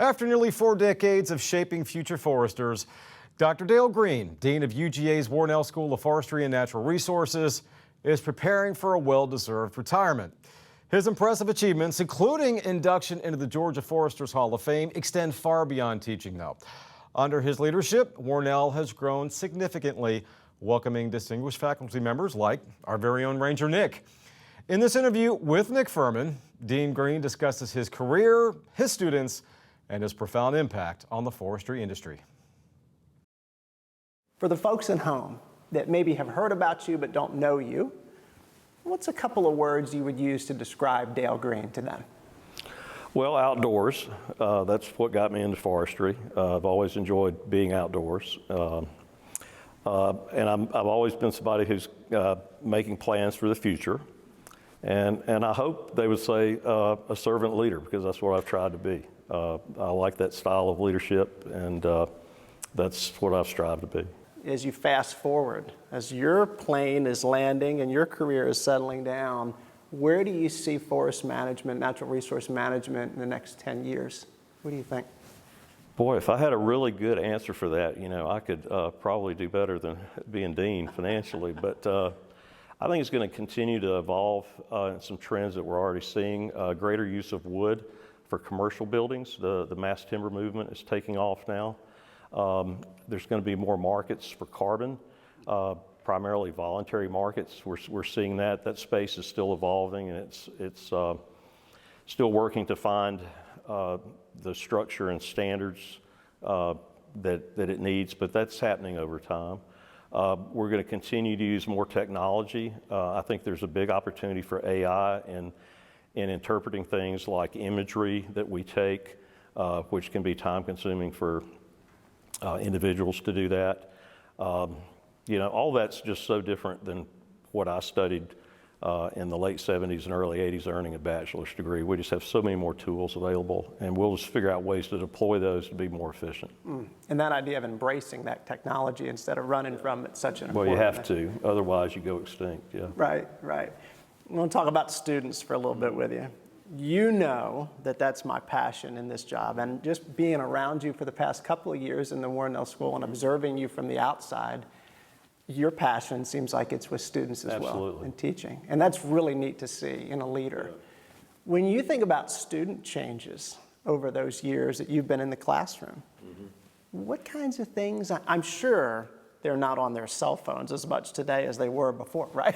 After nearly 4 decades of shaping future foresters, Dr. Dale Greene, Dean of UGA's Warnell School of Forestry and Natural Resources, is preparing for a well-deserved retirement. His impressive achievements, including induction into the Georgia Foresters Hall of Fame, extend far beyond teaching, though. Under his leadership, Warnell has grown significantly, welcoming distinguished faculty members like our very own Ranger Nick. In this interview with Nick Furman, Dean Greene discusses his career, his students, and his profound impact on the forestry industry. For the folks at home that maybe have heard about you but don't know you, what's a couple of words you would use to describe Dale Greene to them? Well, outdoors. That's what got me into forestry. I've always enjoyed being outdoors. And I've always been somebody who's making plans for the future. And I hope they would say a servant leader, because that's what I've tried to be. I like that style of leadership, and that's what I've strived to be. As you fast forward, as your plane is landing and your career is settling down, where do you see forest management, natural resource management in the next 10 years? What do you think? Boy, if I had a really good answer for that, I could probably do better than being dean financially. But I think it's going to continue to evolve some trends that we're already seeing. Greater use of wood for commercial buildings. The mass timber movement is taking off now. There's going to be more markets for carbon, primarily voluntary markets. We're seeing that space is still evolving, and it's still working to find the structure and standards that it needs, but that's happening over time. We're going to continue to use more technology. I think there's a big opportunity for AI in interpreting things like imagery that we take, which can be time consuming for individuals to do that. All that's just so different than what I studied in the late 70s and early 80s earning a bachelor's degree. We just have so many more tools available, and we'll just figure out ways to deploy those to be more efficient. And that idea of embracing that technology instead of running from it, such an important. Well, you have to, otherwise you go extinct, yeah. Right. I want to talk about students for a little bit with you. You know that that's my passion in this job, and just being around you for the past couple of years in the Warnell School and observing you from the outside, your passion seems like it's with students as well in teaching. And that's really neat to see in a leader. Yeah. When you think about student changes over those years that you've been in the classroom, what kinds of things, I'm sure they're not on their cell phones as much today as they were before, right?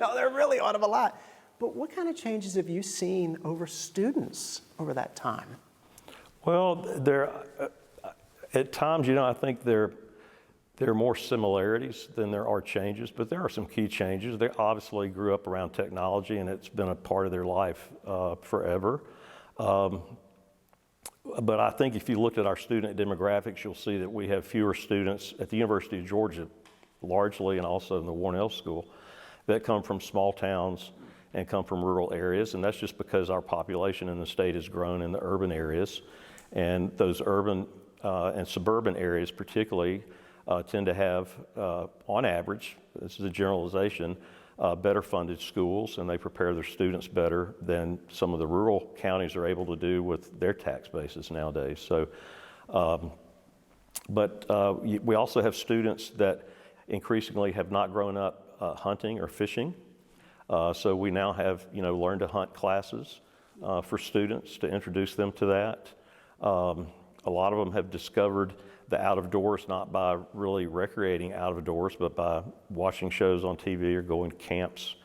No, they're really on them a lot. But what kind of changes have you seen over students over that time? Well, at times, I think there are more similarities than there are changes, but there are some key changes. They obviously grew up around technology, and it's been a part of their life forever. But I think if you look at our student demographics, you'll see that we have fewer students at the University of Georgia, largely, and also in the Warnell School, that come from small towns and come from rural areas, and that's just because our population in the state has grown in the urban areas, and those urban and suburban areas particularly tend to have, on average, this is a generalization, better funded schools, and they prepare their students better than some of the rural counties are able to do with their tax bases nowadays. So, we also have students that increasingly have not grown up hunting or fishing. So we now have, learn to hunt classes for students to introduce them to that. A lot of them have discovered the out of doors, not by really recreating out of doors, but by watching shows on TV or going to camps.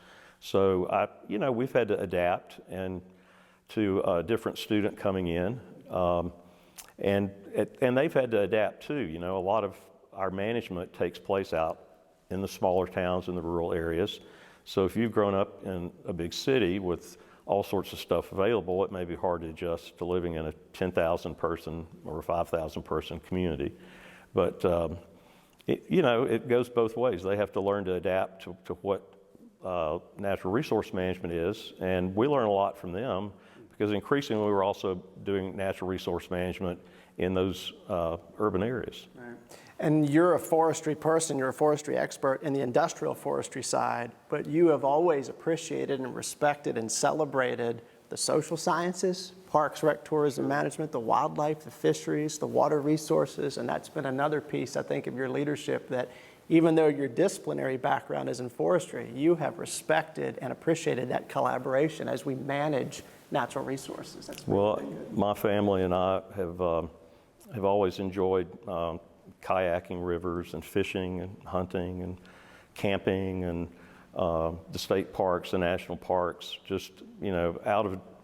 So we've had to adapt and to a different student coming in, and they've had to adapt too. A lot of our management takes place out in the smaller towns and the rural areas. So if you've grown up in a big city with all sorts of stuff available, it may be hard to adjust to living in a 10,000 person or a 5,000 person community. But it goes both ways. They have to learn to adapt to what natural resource management is, and we learn a lot from them, because increasingly we're also doing natural resource management in those urban areas. Right. And you're a forestry person, you're a forestry expert in the industrial forestry side, but you have always appreciated and respected and celebrated the social sciences, parks, rec, tourism management, the wildlife, the fisheries, the water resources, and that's been another piece, I think, of your leadership that even though your disciplinary background is in forestry, you have respected and appreciated that collaboration as we manage natural resources. That's well, my family and I have always enjoyed kayaking rivers and fishing and hunting and camping and the state parks, the national parks, just, you know,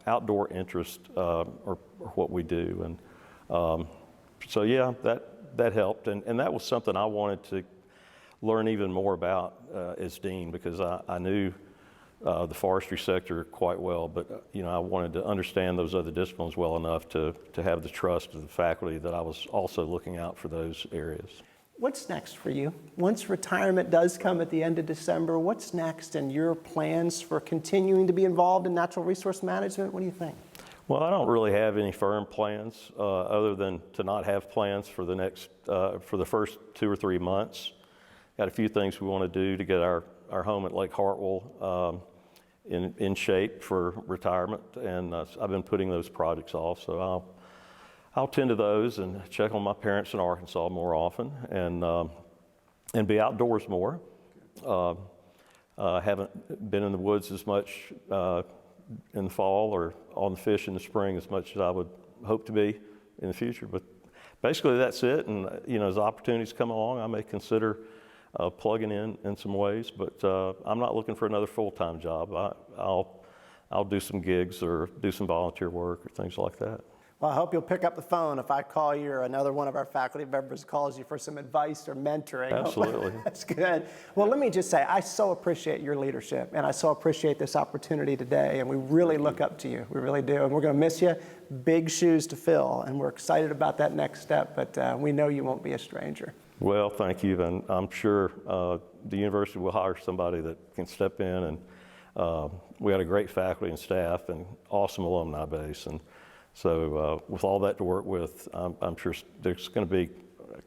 outdoor interest are what we do. And so, yeah, that helped. And that was something I wanted to learn even more about as dean, because I knew the forestry sector quite well, but you know, I wanted to understand those other disciplines well enough to have the trust of the faculty that I was also looking out for those areas. What's next for you? Once retirement does come at the end of December, what's next and your plans for continuing to be involved in natural resource management? What do you think? Well, I don't really have any firm plans other than to not have plans for the next, for the first 2 or 3 months. Got a few things we want to do to get our home at Lake Hartwell in shape for retirement, and I've been putting those projects off, so I'll tend to those and check on my parents in Arkansas more often, and be outdoors more. Haven't been in the woods as much in the fall or on the fish in the spring as much as I would hope to be in the future. But basically that's it, and you know, as opportunities come along, I may consider plugging in some ways, but I'm not looking for another full-time job. I'll do some gigs or do some volunteer work or things like that. Well, I hope you'll pick up the phone if I call you or another one of our faculty members calls you for some advice or mentoring. Absolutely. That's good. Well, let me just say, I so appreciate your leadership, and I so appreciate this opportunity today, and we really look up to you. We really do, and we're going to miss you. Big shoes to fill, and we're excited about that next step, but we know you won't be a stranger. Well, thank you, and I'm sure the university will hire somebody that can step in, and we got a great faculty and staff and awesome alumni base, and so with all that to work with, I'm sure there's going to be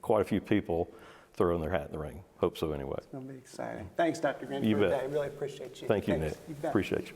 quite a few people throwing their hat in the ring. Hope so anyway. It's going to be exciting. Thanks, Dr. Greene, You for bet. today. Really appreciate you. Thank you, Thanks. Nick. You bet. Appreciate you.